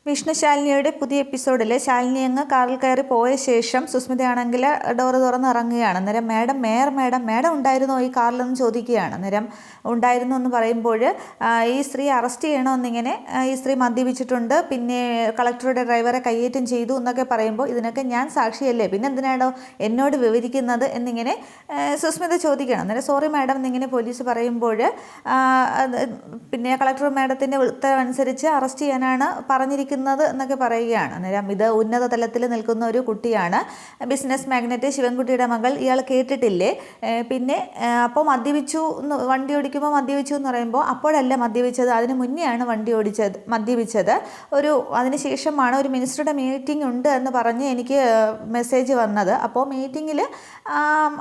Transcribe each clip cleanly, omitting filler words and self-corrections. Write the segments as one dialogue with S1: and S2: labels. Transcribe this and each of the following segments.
S1: വിഷ്ണു ശാലിനിയുടെ പുതിയ എപ്പിസോഡിൽ ശാലിനി അങ്ങ് കാറിൽ കയറി പോയ ശേഷം സുസ്മിതയാണെങ്കിൽ ഡോറ് തുറന്ന് ഇറങ്ങുകയാണ്. അന്നേരം മേഡം ഉണ്ടായിരുന്നോ ഈ കാറിലെന്ന് ചോദിക്കുകയാണ്. അന്നേരം ഉണ്ടായിരുന്നു എന്ന് പറയുമ്പോൾ ഈ സ്ത്രീ അറസ്റ്റ് ചെയ്യണമെന്നിങ്ങനെ ഈ സ്ത്രീ മദ്യപിച്ചിട്ടുണ്ട്, പിന്നെ കളക്ടറുടെ ഡ്രൈവറെ കയ്യേറ്റം ചെയ്തു എന്നൊക്കെ പറയുമ്പോൾ ഇതിനൊക്കെ ഞാൻ സാക്ഷിയല്ലേ, പിന്നെ എന്തിനാണോ എന്നോട് വിവരിക്കുന്നത് എന്നിങ്ങനെ സുസ്മിത ചോദിക്കുകയാണ്. അന്നേരം സോറി മാഡം എന്നിങ്ങനെ പോലീസ് പറയുമ്പോൾ പിന്നെ കളക്ടർ മാഡത്തിൻ്റെ ഉത്തരവനുസരിച്ച് അറസ്റ്റ് ചെയ്യാനാണ് പറഞ്ഞിരിക്കുന്നത് എന്നൊക്കെ പറയുകയാണ്. അന്നേരം ഇത് ഉന്നത തലത്തിൽ നിൽക്കുന്ന ഒരു കുട്ടിയാണ്, ബിസിനസ് മാഗ്നറ്റ് ശിവൻകുട്ടിയുടെ മകൾ, ഇയാൾ കേട്ടിട്ടില്ലേ? പിന്നെ അപ്പോൾ വണ്ടി ഓടിക്കുമ്പോൾ മദ്യപിച്ചു എന്ന് പറയുമ്പോൾ അപ്പോഴല്ല മദ്യപിച്ചത്, അതിന് മുന്നെയാണ് മദ്യപിച്ചത്. അതിനുശേഷമാണ് ഒരു മിനിസ്റ്ററുടെ മീറ്റിംഗ് ഉണ്ട് എന്ന് പറഞ്ഞ് എനിക്ക് മെസ്സേജ് വന്നത്.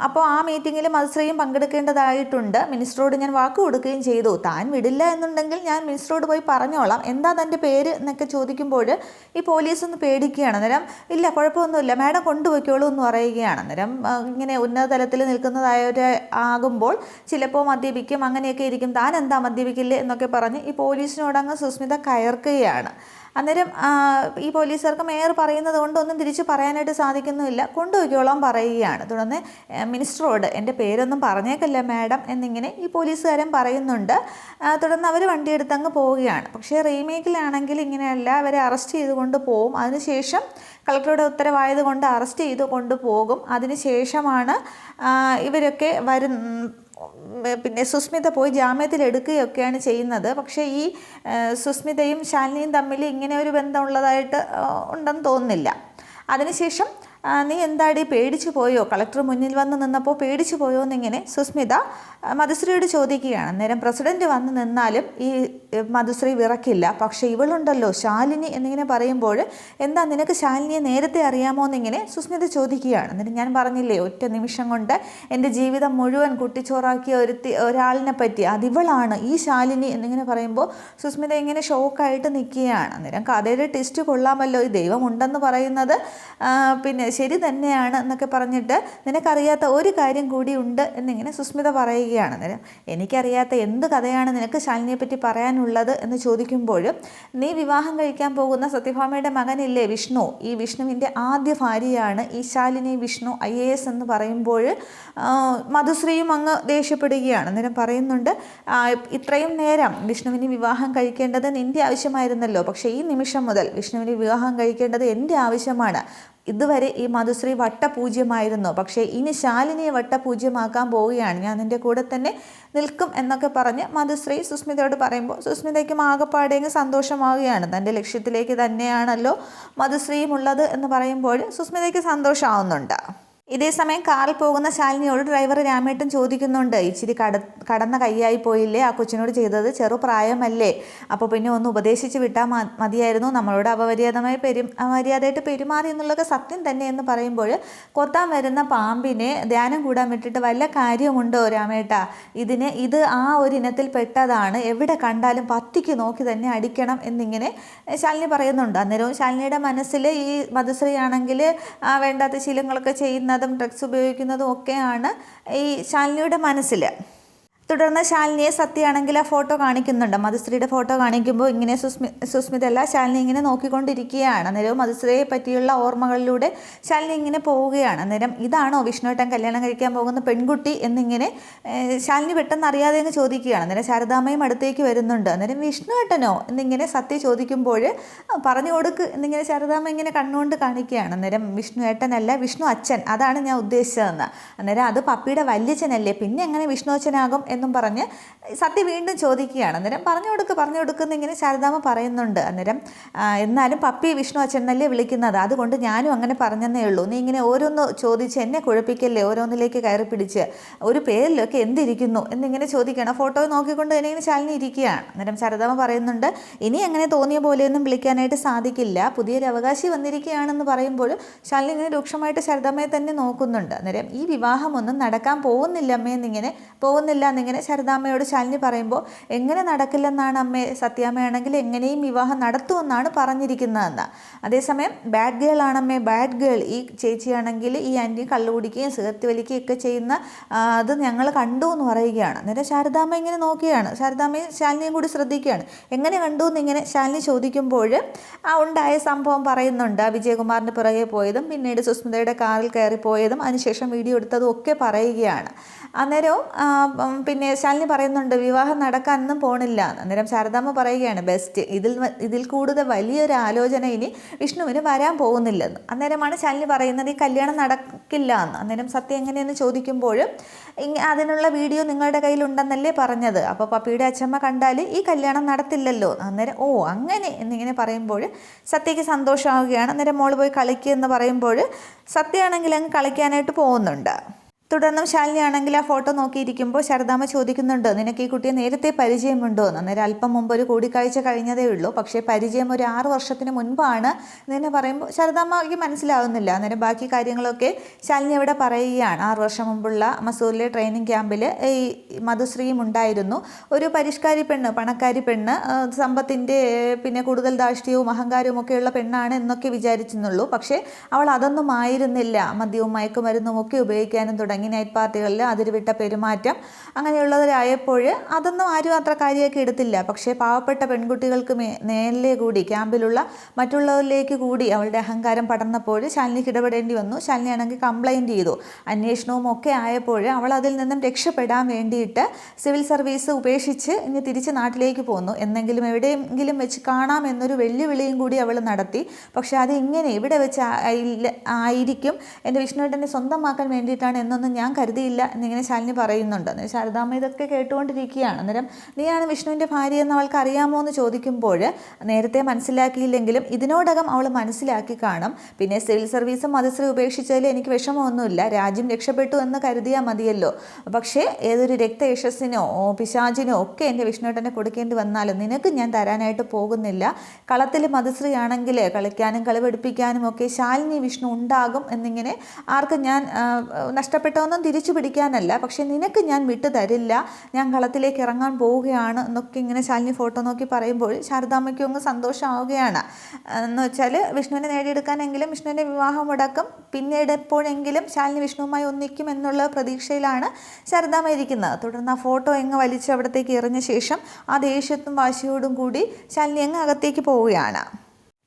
S1: അപ്പോൾ ആ മീറ്റിങ്ങിൽ മത്സരയും പങ്കെടുക്കേണ്ടതായിട്ടുണ്ട്. മിനിസ്റ്ററോട് ഞാൻ വാക്ക് കൊടുക്കുകയും ചെയ്തു. താൻ വിടില്ല എന്നുണ്ടെങ്കിൽ ഞാൻ മിനിസ്റ്ററോട് പോയി പറഞ്ഞോളാം, എന്താ തൻ്റെ പേര് എന്നൊക്കെ ചോദിക്കുമ്പോൾ ഈ പോലീസ് ഒന്ന് പേടിക്കുകയാണ്. അന്നേരം ഇല്ല കുഴപ്പമൊന്നുമില്ല മാഡം കൊണ്ടുപോയിക്കോളൂ എന്ന് പറയുകയാണ്. അന്നേരം ഇങ്ങനെ ഉന്നത തലത്തിൽ നിൽക്കുന്നതായവരാകുമ്പോൾ ചിലപ്പോൾ മദ്യപിക്കും, അങ്ങനെയൊക്കെ ഇരിക്കും, താൻ എന്താ മദ്യപിക്കില്ലേ എന്നൊക്കെ പറഞ്ഞ് ഈ പോലീസിനോടങ്ങ് സുസ്മിത കയർക്കുകയാണ്. അന്നേരം ഈ പോലീസുകാർക്ക് മേയർ പറയുന്നത് കൊണ്ട് ഒന്നും തിരിച്ച് പറയാനായിട്ട് സാധിക്കുന്നുമില്ല, കൊണ്ടുപോയിക്കോളാം പറയുകയാണ്. തുടർന്ന് മിനിസ്റ്ററോട് എൻ്റെ പേരൊന്നും പറഞ്ഞേക്കല്ല മാഡം എന്നിങ്ങനെ ഈ പോലീസുകാരൻ പറയുന്നുണ്ട്. തുടർന്ന് അവർ വണ്ടിയെടുത്തങ്ങ് പോവുകയാണ്. പക്ഷേ റീമേക്കിലാണെങ്കിൽ ഇങ്ങനെയല്ല, അവരെ അറസ്റ്റ് ചെയ്തുകൊണ്ട് പോകും. അതിനുശേഷം കളക്ടറുടെ ഉത്തരവായതുകൊണ്ട് അറസ്റ്റ് ചെയ്ത് കൊണ്ടുപോകും. അതിനുശേഷമാണ് ഇവരൊക്കെ പിന്നെ സുസ്മിത പോയി ജാമ്യത്തിൽ എടുക്കുകയൊക്കെയാണ് ചെയ്യുന്നത്. പക്ഷേ ഈ സുസ്മിതയും ശാലിനിയും തമ്മിൽ ഇങ്ങനെ ഒരു ബന്ധമുള്ളതായിട്ട് ഉണ്ടെന്ന് തോന്നുന്നില്ല. അതിനുശേഷം നീ എന്താടി പേടിച്ചു പോയോ, കളക്ടർ മുന്നിൽ വന്ന് നിന്നപ്പോൾ പേടിച്ചു പോയോ എന്നിങ്ങനെ സുസ്മിത മധുശ്രീയോട് ചോദിക്കുകയാണ്. അന്നേരം പ്രസിഡന്റ് വന്ന് നിന്നാലും ഈ മധുശ്രീ വിറക്കില്ല. പക്ഷേ ഇവളുണ്ടല്ലോ ശാലിനി എന്നിങ്ങനെ പറയുമ്പോൾ എന്താ നിനക്ക് ശാലിനിയെ നേരത്തെ അറിയാമോ എന്നിങ്ങനെ സുസ്മിത ചോദിക്കുകയാണ്. എന്നിട്ട് ഞാൻ പറഞ്ഞില്ലേ ഒറ്റ നിമിഷം കൊണ്ട് എൻ്റെ ജീവിതം മുഴുവൻ കുട്ടിച്ചോറാക്കിയ ഒരാളിനെ പറ്റി അതിവളാണ് ഈ ശാലിനി എന്നിങ്ങനെ പറയുമ്പോൾ സുസ്മിത ഇങ്ങനെ ഷോക്കായിട്ട് നിൽക്കുകയാണ്. അന്നേരം കഥയുടെ ടെസ്റ്റ് കൊള്ളാമല്ലോ, ഈ ദൈവമുണ്ടെന്ന് പറയുന്നത് പിന്നെ ശരി തന്നെയാണ് എന്നൊക്കെ പറഞ്ഞിട്ട് നിനക്കറിയാത്ത ഒരു കാര്യം കൂടി ഉണ്ട് എന്നിങ്ങനെ സുസ്മിത പറയുകയാണ്. അന്നേരം എനിക്കറിയാത്ത എന്ത് കഥയാണ് നിനക്ക് ശാലിനിയെ പറ്റി പറയാനുള്ളത് എന്ന് ചോദിക്കുമ്പോഴും നീ വിവാഹം കഴിക്കാൻ പോകുന്ന സത്യഭാമയുടെ മകനില്ലേ വിഷ്ണു, ഈ വിഷ്ണുവിൻ്റെ ആദ്യ ഭാര്യയാണ് ഈ ശാലിനി വിഷ്ണു IAS എന്ന് പറയുമ്പോൾ മധുശ്രീയും അങ്ങ് ദേഷ്യപ്പെടുകയാണ്. അന്നേരം പറയുന്നുണ്ട് ഇത്രയും നേരം വിഷ്ണുവിന് വിവാഹം കഴിക്കേണ്ടത് നിൻ്റെ ആവശ്യമായിരുന്നല്ലോ, പക്ഷേ ഈ നിമിഷം മുതൽ വിഷ്ണുവിന് വിവാഹം കഴിക്കേണ്ടത് എൻ്റെ ആവശ്യമാണ്. ഇതുവരെ ഈ മധുശ്രീ വട്ടപൂജ്യമായിരുന്നു, പക്ഷേ ഇനി ശാലിനിയെ വട്ടപൂജ്യമാക്കാൻ പോവുകയാണ്, ഞാൻ നിൻ്റെ കൂടെ തന്നെ നിൽക്കും എന്നൊക്കെ പറഞ്ഞ് മധുശ്രീ സുസ്മിതയോട് പറയുമ്പോൾ സുസ്മിതയ്ക്കും ആകെപ്പാടെങ്കിൽ സന്തോഷമാവുകയാണ്. തൻ്റെ ലക്ഷ്യത്തിലേക്ക് തന്നെയാണല്ലോ മധുശ്രീയും ഉള്ളത് എന്ന് പറയുമ്പോൾ സുസ്മിതയ്ക്ക് സന്തോഷമാവുന്നുണ്ട്. ഇതേസമയം കാറിൽ പോകുന്ന ശാലിനിയോട് ഡ്രൈവർ രാമേട്ടൻ ചോദിക്കുന്നുണ്ട്, ഇച്ചിരി കടന്ന കൈയായി പോയില്ലേ ആ കൊച്ചിനോട് ചെയ്തത്, ചെറുപ്രായമല്ലേ, അപ്പോൾ പിന്നെ ഒന്ന് ഉപദേശിച്ച് വിട്ടാൽ മതിയായിരുന്നു, നമ്മളോട് മര്യാദയായിട്ട് പെരുമാറി എന്നുള്ളതൊക്കെ സത്യം തന്നെ എന്ന് പറയുമ്പോൾ കൊത്താൻ വരുന്ന പാമ്പിനെ ധ്യാനം കൂടാൻ വിട്ടിട്ട് വല്ല കാര്യമുണ്ടോ രാമേട്ട, ഇത് ആ ഒരു ഇനത്തിൽ പെട്ടതാണ്, എവിടെ കണ്ടാലും പത്തിക്ക് നോക്കി തന്നെ അടിക്കണം എന്നിങ്ങനെ ശാലിനി പറയുന്നുണ്ട്. അന്നേരവും ശാലിനിയുടെ മനസ്സിൽ ഈ മധുശ്രീ ആണെങ്കിൽ വേണ്ടാത്ത ശീലങ്ങളൊക്കെ ചെയ്യുന്നതും ഡ്രഗ്സ് ഉപയോഗിക്കുന്നതും ഒക്കെയാണ് ഈ ശാലിനിയുടെ മനസ്സിൽ. തുടർന്ന് ശാലിനിയെ സത്യമാണെങ്കിൽ ആ ഫോട്ടോ കാണിക്കുന്നുണ്ട്, മധുശ്രീയുടെ ഫോട്ടോ കാണിക്കുമ്പോൾ ഇങ്ങനെ സുസ്മിത അല്ല ശാലിനി ഇങ്ങനെ നോക്കിക്കൊണ്ടിരിക്കുകയാണ്. അന്നേരം മധുശ്രീയെ പറ്റിയുള്ള ഓർമ്മകളിലൂടെ ശാലിനി ഇങ്ങനെ പോവുകയാണ്. അന്നേരം ഇതാണോ വിഷ്ണുവേട്ടൻ കല്യാണം കഴിക്കാൻ പോകുന്ന പെൺകുട്ടി എന്നിങ്ങനെ ശാലിനി പെട്ടെന്ന് അറിയാതെ അങ്ങ് ചോദിക്കുകയാണ്. അന്നേരം ശാരദാമ്മയും അടുത്തേക്ക് വരുന്നുണ്ട്. അന്നേരം വിഷ്ണുവേട്ടനോ എന്നിങ്ങനെ സത്യ ചോദിക്കുമ്പോൾ പറഞ്ഞു കൊടുക്ക് എന്നിങ്ങനെ ശാരദാമ്മ ഇങ്ങനെ കണ്ണുകൊണ്ട് കാണിക്കുകയാണ്. അന്നേരം വിഷ്ണുവേട്ടനല്ല വിഷ്ണു അച്ഛൻ, അതാണ് ഞാൻ ഉദ്ദേശിച്ചതെന്ന്. അന്നേരം അത് പപ്പിയുടെ വല്യച്ഛനല്ലേ, പിന്നെ എങ്ങനെ വിഷ്ണു അച്ഛനാകും എന്നും പറഞ്ഞ് സത്യ വീണ്ടും ചോദിക്കുകയാണ്. അന്നേരം പറഞ്ഞു കൊടുക്കുന്ന ഇങ്ങനെ ശാരദാമ്മ പറയുന്നുണ്ട്. അന്നേരം എന്നാലും പപ്പി വിഷ്ണു അച്ഛൻ എന്നല്ലേ വിളിക്കുന്നത്, അതുകൊണ്ട് ഞാനും അങ്ങനെ പറഞ്ഞതേ ഉള്ളൂ, നീ ഇങ്ങനെ ഓരോന്ന് ചോദിച്ച് എന്നെ കുഴപ്പിക്കല്ലേ, ഓരോന്നിലേക്ക് കയറി പിടിച്ച് ഒരു പേരിലൊക്കെ എന്തിരിക്കുന്നു എന്നിങ്ങനെ ചോദിക്കണം. ഫോട്ടോ നോക്കിക്കൊണ്ട് തന്നെ ഇങ്ങനെ ശാലിനി ഇരിക്കുകയാണ്. അന്നേരം ശാരദാമ്മ പറയുന്നുണ്ട്, ഇനി അങ്ങനെ തോന്നിയ പോലെയൊന്നും വിളിക്കാനായിട്ട് സാധിക്കില്ല, പുതിയൊരു അവകാശി വന്നിരിക്കുകയാണെന്ന് പറയുമ്പോൾ ശാലിനി ഇങ്ങനെ രൂക്ഷമായിട്ട് ശാരദാമ്മയെ തന്നെ നോക്കുന്നുണ്ട്. അന്നേരം ഈ വിവാഹമൊന്നും നടക്കാൻ പോകുന്നില്ല ഇങ്ങനെ ശാരദാമ്മയോട് ശാലിനി പറയുമ്പോൾ എങ്ങനെ നടക്കില്ലെന്നാണ് അമ്മേ, സത്യാമ്മയാണെങ്കിൽ എങ്ങനെയും വിവാഹം നടത്തുമെന്നാണ് പറഞ്ഞിരിക്കുന്നതെന്ന്. അതേസമയം ബാഡ് ഗേൾ ആണമ്മേ, ബാഡ് ഗേൾ. ഈ ചേച്ചിയാണെങ്കിൽ ഈ ആൻറ്റി കള്ളു കുടിക്കുകയും സിഗരറ്റ് വലിക്കുകയൊക്കെ ചെയ്യുന്ന അത് ഞങ്ങൾ കണ്ടു എന്ന് പറയുകയാണ്. അന്നേരം ശാരദാമ്മ ഇങ്ങനെ നോക്കുകയാണ്. ശാരദാമ്മയും ശാലിനിയും കൂടി ശ്രദ്ധിക്കുകയാണ്. എങ്ങനെ കണ്ടു എന്നിങ്ങനെ ശാലിനി ചോദിക്കുമ്പോൾ ഉണ്ടായ സംഭവം പറയുന്നുണ്ട്. വിജയകുമാറിൻ്റെ പിറകെ പോയതും പിന്നീട് സുസ്മിതയുടെ കാറിൽ കയറിപ്പോയതും അതിനുശേഷം വീഡിയോ എടുത്തതും ഒക്കെ പറയുകയാണ്. അന്നേരവും പിന്നെ ശാലിനി പറയുന്നുണ്ട് വിവാഹം നടക്കാനൊന്നും പോണില്ല. അന്നേരം ശാരദാമ്മ പറയുകയാണ് ബെസ്റ്റ്, ഇതിൽ കൂടുതൽ വലിയൊരു ആലോചന ഇനി വിഷ്ണുവിന് വരാൻ പോകുന്നില്ലെന്ന്. അന്നേരമാണ് ശാലിനി പറയുന്നത് ഈ കല്യാണം നടക്കില്ല എന്ന്. അന്നേരം സത്യം എങ്ങനെയെന്ന് ചോദിക്കുമ്പോൾ അതിനുള്ള വീഡിയോ നിങ്ങളുടെ കയ്യിലുണ്ടെന്നല്ലേ പറഞ്ഞത്, അപ്പോൾ പപ്പിയുടെ അച്ഛമ്മ കണ്ടാൽ ഈ കല്യാണം നടത്തില്ലല്ലോ. അന്നേരം ഓ അങ്ങനെ എന്നിങ്ങനെ പറയുമ്പോൾ സത്യയ്ക്ക് സന്തോഷമാവുകയാണ്. അന്നേരം മോള് പോയി കളിക്കുക എന്ന് പറയുമ്പോൾ സത്യമാണെങ്കിൽ അങ്ങ് കളിക്കാനായിട്ട് പോകുന്നുണ്ട്. തുടർന്നും ശാലിനി ആണെങ്കിൽ ആ ഫോട്ടോ നോക്കിയിരിക്കുമ്പോൾ ശാരദാമ്മ ചോദിക്കുന്നുണ്ട് നിനക്ക് ഈ കുട്ടിയെ നേരത്തെ പരിചയമുണ്ടോ എന്ന്. അന്നേരം അല്പം മുമ്പ് ഒരു കൂടിക്കാഴ്ച കഴിഞ്ഞതേ ഉള്ളൂ, പക്ഷേ പരിചയം ഒരു 6 വർഷത്തിന് മുൻപാണ് എന്നെ പറയുമ്പോൾ ശാരദാമ്മയ്ക്ക് മനസ്സിലാവുന്നില്ല. അന്നേരം ബാക്കി കാര്യങ്ങളൊക്കെ ശാലിനി അവിടെ പറയുകയാണ്. 6 വർഷം മുമ്പുള്ള മസൂറിലെ ട്രെയിനിങ് ക്യാമ്പിൽ ഈ മധുശ്രീയും ഉണ്ടായിരുന്നു. ഒരു പരിഷ്കാരി പെണ്ണ്, പണക്കാരി പെണ്ണ്, സമ്പത്തിൻ്റെ പിന്നെ കൂടുതൽ ധാർഷ്ട്യവും അഹങ്കാരവും ഒക്കെയുള്ള പെണ്ണാണ് എന്നൊക്കെ വിചാരിച്ചെന്നുള്ളൂ. പക്ഷേ അവൾ അതൊന്നും ആയിരുന്നില്ല. മദ്യവും മയക്കുമരുന്നും ഒക്കെ ഉപയോഗിക്കാനും തുടങ്ങി. നൈറ്റ് പാർട്ടികളിൽ അതിരുവിട്ട പെരുമാറ്റം അങ്ങനെയുള്ളവരായപ്പോൾ അതൊന്നും ആരും അത്ര കാര്യമൊക്കെ എടുത്തില്ല. പക്ഷേ പാവപ്പെട്ട പെൺകുട്ടികൾക്ക് നേരിലെ കൂടി ക്യാമ്പിലുള്ള മറ്റുള്ളവരിലേക്ക് കൂടി അവളുടെ അഹങ്കാരം പടർന്നപ്പോൾ ശാലിനിക്ക് ഇടപെടേണ്ടി വന്നു. ശാലിനി ആണെങ്കിൽ കംപ്ലൈൻറ്റ് ചെയ്തു. അന്വേഷണവും ഒക്കെ ആയപ്പോൾ അവൾ അതിൽ നിന്നും രക്ഷപ്പെടാൻ വേണ്ടിയിട്ട് സിവിൽ സർവീസ് ഉപേക്ഷിച്ച് ഇനി തിരിച്ച് നാട്ടിലേക്ക് പോന്നു. എന്നെങ്കിലും എവിടെയെങ്കിലും വെച്ച് കാണാമെന്നൊരു വെല്ലുവിളിയും കൂടി അവൾ നടത്തി. പക്ഷേ അത് ഇങ്ങനെ ഇവിടെ വെച്ച് ആയിരിക്കും എൻ്റെ വിഷ്ണുവേട്ടനെ സ്വന്തമാക്കാൻ വേണ്ടിയിട്ടാണ് എന്നൊന്നും ഞാൻ കരുതിയില്ല എന്നിങ്ങനെ ശാലിനി പറയുന്നുണ്ട്. അന്നേരം ശാരദാമ്മ ഇതൊക്കെ കേട്ടുകൊണ്ടിരിക്കുകയാണ്. അന്നേരം നീയാണ് വിഷ്ണുവിൻ്റെ ഭാര്യ എന്ന് അവൾക്ക് അറിയാമോ എന്ന് ചോദിക്കുമ്പോൾ നേരത്തെ മനസ്സിലാക്കിയില്ലെങ്കിലും ഇതിനോടകം അവൾ മനസ്സിലാക്കി കാണും. പിന്നെ സിവിൽ സർവീസും മധുശ്രീ ഉപേക്ഷിച്ചതിൽ എനിക്ക് വിഷമമൊന്നുമില്ല, രാജ്യം രക്ഷപ്പെട്ടു എന്ന് കരുതിയാൽ മതിയല്ലോ. പക്ഷേ ഏതൊരു രക്തയശസ്സിനോ പിശാചിനോ ഒക്കെ എൻ്റെ വിഷ്ണുവേട്ടനെ കൊടുക്കേണ്ടി വന്നാലും നിനക്ക് ഞാൻ തരാനായിട്ട് പോകുന്നില്ല. കളത്തിൽ മധുശ്രീ ആണെങ്കിൽ കളിക്കാനും കളിപഠിപ്പിക്കാനും ഒക്കെ ശാലിനി വിഷ്ണു ഉണ്ടാകും എന്നിങ്ങനെ ആർക്കും ഞാൻ നഷ്ടപ്പെട്ടതൊന്നും തിരിച്ചു പിടിക്കാനല്ല, പക്ഷേ നിനക്ക് ഞാൻ വിട്ടു തരില്ല, ഞാൻ കളത്തിലേക്ക് ഇറങ്ങാൻ പോവുകയാണ് എന്നൊക്കെ ഇങ്ങനെ ശാലിനി ഫോട്ടോ നോക്കി പറയുമ്പോൾ ശാരദാമ്മയ്ക്കും അങ്ങ് സന്തോഷമാവുകയാണ്. എന്ന് വെച്ചാൽ വിഷ്ണുവിനെ നേടിയെടുക്കാനെങ്കിലും വിഷ്ണുവിൻ്റെ വിവാഹം മുടക്കും, പിന്നീട് എപ്പോഴെങ്കിലും ശാലിനി വിഷ്ണുവുമായി ഒന്നിക്കും എന്നുള്ള പ്രതീക്ഷയിലാണ് ശാരദാമ്മ ഇരിക്കുന്നത്. തുടർന്ന് ആ ഫോട്ടോ എങ്ങ് വലിച്ച് അവിടത്തേക്ക് എറിഞ്ഞ ശേഷം ആ ദേഷ്യത്തും വാശിയോടും കൂടി ശാലിനി അങ്ങ് അകത്തേക്ക് പോവുകയാണ്.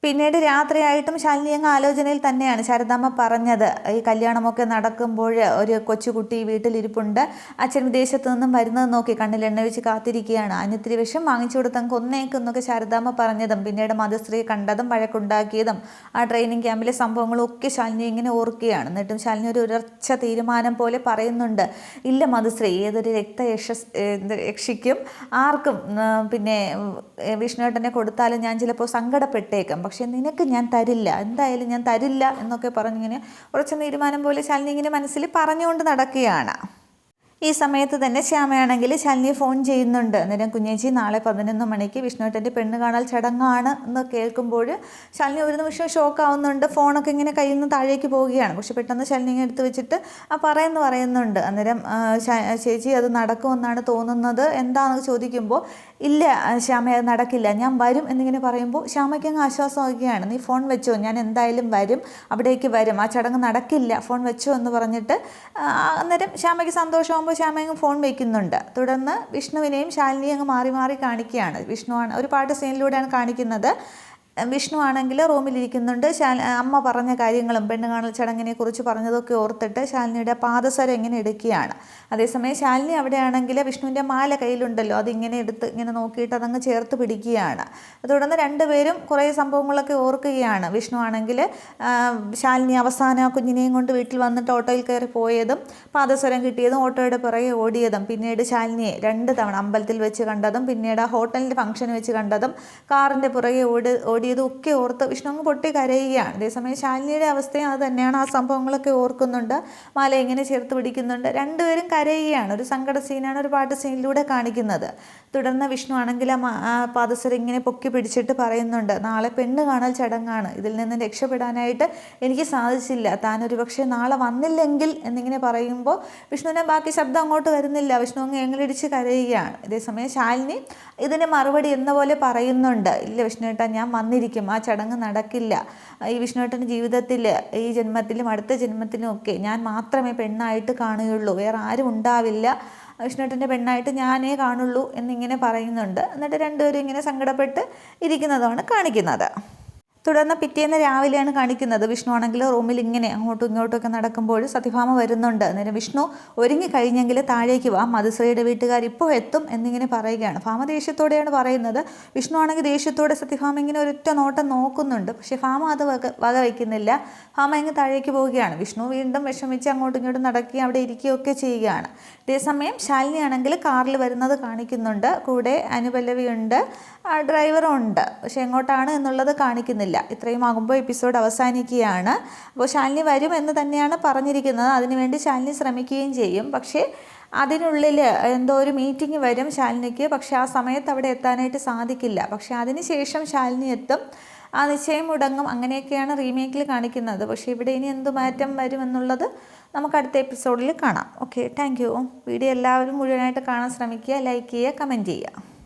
S1: പിന്നീട് രാത്രിയായിട്ടും ശാലിനി അങ്ങ് ആലോചനയിൽ തന്നെയാണ്. ശാരദാമ്മ പറഞ്ഞത് ഈ കല്യാണമൊക്കെ നടക്കുമ്പോൾ ഒരു കൊച്ചുകുട്ടി വീട്ടിലിരിപ്പുണ്ട്, അച്ഛൻ വിദേശത്ത് നിന്നും വരുന്നത് നോക്കി കണ്ണിൽ എണ്ണ വെച്ച് കാത്തിരിക്കുകയാണ്, അനിത്തിരി വിഷം വാങ്ങിച്ചു കൊടുത്തങ്ങ് കൊന്നേക്കെന്നൊക്കെ ശാരദാമ്മ പറഞ്ഞതും പിന്നീട് മധുശ്രീ കണ്ടതും വഴക്കുണ്ടാക്കിയതും ആ ട്രെയിനിങ് ക്യാമ്പിലെ സംഭവങ്ങളും ഒക്കെ ശാലിനി ഇങ്ങനെ ഓർക്കുകയാണ്. എന്നിട്ടും ശാലിനി ഒരു ഉറച്ച തീരുമാനം പോലെ പറയുന്നുണ്ട് ഇല്ല മധുശ്രീ, ഏതൊരു രക്ഷിക്കും ആർക്കും പിന്നെ വിഷ്ണുവേട്ടനെ കൊടുത്താലും ഞാൻ ചിലപ്പോൾ സങ്കടപ്പെട്ടേക്കാം, പക്ഷെ നിനക്ക് ഞാൻ തരില്ല, എന്തായാലും ഞാൻ തരില്ല എന്നൊക്കെ പറഞ്ഞിങ്ങനെ ഉറച്ച തീരുമാനം പോലെ ശാലിനി ഇങ്ങനെ മനസ്സിൽ പറഞ്ഞുകൊണ്ട് നടക്കുകയാണ്. ഈ സമയത്ത് തന്നെ ശ്യാമയാണെങ്കിൽ ശാലിനിയെ ഫോൺ ചെയ്യുന്നുണ്ട്. അന്നേരം കുഞ്ഞേച്ചി നാളെ 11 മണിക്ക് വിഷ്ണുവേട്ടൻ്റെ പെണ്ണ് കാണൽ ചടങ്ങാണ് എന്ന് കേൾക്കുമ്പോൾ ശാലിനി ഒരു നിമിഷം ഷോക്കാവുന്നുണ്ട്. ഫോണൊക്കെ ഇങ്ങനെ കയ്യിൽ നിന്ന് താഴേക്ക് പോവുകയാണ്. പക്ഷെ പെട്ടെന്ന് ശാലിനി ഇങ്ങനെ എടുത്ത് വെച്ചിട്ട് പറയുന്നുണ്ട്. അന്നേരം ചേച്ചി അത് നടക്കുമെന്നാണ് തോന്നുന്നത്, എന്താണെന്ന് ചോദിക്കുമ്പോൾ ഇല്ല ശ്യാമ അത് നടക്കില്ല, ഞാൻ വരും എന്നിങ്ങനെ പറയുമ്പോൾ ശ്യാമയ്ക്ക് അങ്ങ് ആശ്വാസമാവുകയാണ്. നീ ഫോൺ വെച്ചോ, ഞാൻ എന്തായാലും വരും, അവിടേക്ക് വരും, ആ ചടങ്ങ് നടക്കില്ല, ഫോൺ വെച്ചോ എന്ന് പറഞ്ഞിട്ട് അന്നേരം ശ്യാമയ്ക്ക് സന്തോഷമാകുമ്പോൾ ശ്യാമ അങ്ങ് ഫോൺ വയ്ക്കുന്നുണ്ട്. തുടർന്ന് വിഷ്ണുവിനെയും ശാലിനിയും അങ്ങ് മാറി മാറി കാണിക്കുകയാണ്. വിഷ്ണുവാണ് ഒരു പാട്ട് സീനിലൂടെയാണ് കാണിക്കുന്നത്. വിഷ്ണു ആണെങ്കിൽ റൂമിലിരിക്കുന്നുണ്ട്. അമ്മ പറഞ്ഞ കാര്യങ്ങളും പെണ്ണ് കാണൽ ചടങ്ങിനെ കുറിച്ച് പറഞ്ഞതൊക്കെ ഓർത്തിട്ട് ശാലിനിയുടെ പാദസരം ഇങ്ങനെ എടുക്കുകയാണ്. അതേസമയം ശാലിനി അവിടെയാണെങ്കിൽ വിഷ്ണുവിൻ്റെ മാല കയ്യിലുണ്ടല്ലോ, അതിങ്ങനെ എടുത്ത് ഇങ്ങനെ നോക്കിയിട്ട് അതങ്ങ് ചേർത്ത് പിടിക്കുകയാണ്. തുടർന്ന് രണ്ടുപേരും കുറേ സംഭവങ്ങളൊക്കെ ഓർക്കുകയാണ്. വിഷ്ണു ആണെങ്കിൽ ശാലിനി അവസാനം കുഞ്ഞിനെയും കൊണ്ട് വീട്ടിൽ വന്നിട്ട് ഓട്ടോയിൽ കയറി പോയതും പാദസരം കിട്ടിയതും ഓട്ടോയുടെ പിറകെ ഓടിയതും പിന്നീട് ശാലിനിയെ 2 തവണ അമ്പലത്തിൽ വെച്ച് കണ്ടതും പിന്നീട് ആ ഹോട്ടലിൻ്റെ ഫംഗ്ഷന് വെച്ച് കണ്ടതും കാറിൻ്റെ പുറകെ ഓടി ഓടിയതും ഒക്കെ ഓർത്ത് വിഷ്ണു അങ്ങ് പൊട്ടി കരയുകയാണ്. അതേസമയം ശാലിനിയുടെ അവസ്ഥയും അത് തന്നെയാണ്. ആ സംഭവങ്ങളൊക്കെ ഓർക്കുന്നുണ്ട്, മാല ഇങ്ങനെ ചേർത്ത് പിടിക്കുന്നുണ്ട്, രണ്ടുപേരും കരയുകയാണ്. ഒരു സങ്കട സീനാണ് ഒരു പാട്ട് സീനിലൂടെ കാണിക്കുന്നത്. തുടർന്ന് വിഷ്ണു ആണെങ്കിൽ ആ പാദസരം ഇങ്ങനെ പൊക്കി പിടിച്ചിട്ട് പറയുന്നുണ്ട്, നാളെ പെണ്ണ് കാണൽ ചടങ്ങാണ്, ഇതിൽ നിന്ന് രക്ഷപ്പെടാനായിട്ട് എനിക്ക് സാധിച്ചില്ല, താനൊരു പക്ഷേ നാളെ വന്നില്ലെങ്കിൽ എന്നിങ്ങനെ പറയുമ്പോൾ വിഷ്ണുവിനെ ബാക്കി ശബ്ദം അങ്ങോട്ട് വരുന്നില്ല. വിഷ്ണു അങ്ങ് എങ്ങളിടിച്ച് കരയുകയാണ്. അതേസമയം ശാലിനി ഇതിന് മറുപടി എന്ന പോലെ പറയുന്നുണ്ട്, ഇല്ല വിഷ്ണുവേട്ടാ, ഞാൻ വന്നിരിക്കും, ആ ചടങ്ങ് നടക്കില്ല. ഈ വിഷ്ണുവേട്ടൻ്റെ ജീവിതത്തിൽ ഈ ജന്മത്തിലും അടുത്ത ജന്മത്തിലും ഒക്കെ ഞാൻ മാത്രമേ പെണ്ണായിട്ട് കാണുകയുള്ളൂ, വേറെ ആരും ഉണ്ടാവില്ല, വിഷ്ണുവേട്ടൻ്റെ പെണ്ണായിട്ട് ഞാനേ കാണുള്ളൂ എന്നിങ്ങനെ പറയുന്നുണ്ട്. എന്നിട്ട് രണ്ടുപേരും ഇങ്ങനെ സങ്കടപ്പെട്ട് ഇരിക്കുന്നതാണ് കാണിക്കുന്നത്. തുടർന്ന് പിറ്റേന്ന് രാവിലെയാണ് കാണിക്കുന്നത്. വിഷ്ണു ആണെങ്കിൽ റൂമിൽ ഇങ്ങനെ അങ്ങോട്ടും ഇങ്ങോട്ടുമൊക്കെ നടക്കുമ്പോൾ സത്യഭാമ വരുന്നുണ്ട്. അന്നേരം വിഷ്ണു ഒരുങ്ങി കഴിഞ്ഞെങ്കിൽ താഴേക്ക് വാ, മധുശ്രീയുടെ വീട്ടുകാർ ഇപ്പോൾ എത്തും എന്നിങ്ങനെ പറയുകയാണ്. ഭാമ ദേഷ്യത്തോടെയാണ് പറയുന്നത്. വിഷ്ണു ആണെങ്കിൽ ദേഷ്യത്തോടെ സത്യഭാമ ഇങ്ങനെ ഒരൊറ്റ നോട്ടം നോക്കുന്നുണ്ട്. പക്ഷേ ഭാമ അത് വക വയ്ക്കുന്നില്ല. ഭാമ ഇങ്ങ് താഴേക്ക് പോവുകയാണ്. വിഷ്ണു വീണ്ടും വിഷമിച്ച് അങ്ങോട്ടും ഇങ്ങോട്ടും നടക്കുകയും അവിടെ ഇരിക്കുകയൊക്കെ ചെയ്യുകയാണ്. അതേസമയം ശാലിനി ആണെങ്കിൽ കാറിൽ വരുന്നത് കാണിക്കുന്നുണ്ട്. കൂടെ അനുപല്ലവിയുണ്ട്, ഡ്രൈവറും ഉണ്ട്. പക്ഷേ എങ്ങോട്ടാണ് എന്നുള്ളത് കാണിക്കുന്നില്ല. ഇത്രയും ആകുമ്പോൾ എപ്പിസോഡ് അവസാനിക്കുകയാണ്. അപ്പോൾ ശാലിനി വരും എന്ന് തന്നെയാണ് പറഞ്ഞിരിക്കുന്നത്. അതിനുവേണ്ടി ശാലിനി ശ്രമിക്കുകയും ചെയ്യും. പക്ഷേ അതിനുള്ളിൽ എന്തോ ഒരു മീറ്റിംഗ് വരും ശാലിനിക്ക്. പക്ഷേ ആ സമയത്ത് അവിടെ എത്താനായിട്ട് സാധിക്കില്ല. പക്ഷേ അതിനുശേഷം ശാലിനി എത്തും, ആ നിശ്ചയം മുടങ്ങും. അങ്ങനെയൊക്കെയാണ് റീമേക്കിൽ കാണിക്കുന്നത്. പക്ഷേ ഇവിടെ ഇനി എന്ത് മാറ്റം വരുമെന്നുള്ളത് നമുക്ക് അടുത്ത എപ്പിസോഡിൽ കാണാം. Okay, thank you. വീഡിയോ എല്ലാവരും മുഴുവനായിട്ട് കാണാൻ ശ്രമിക്കുക, ലൈക്ക് ചെയ്യുക, കമൻറ്റ് ചെയ്യുക.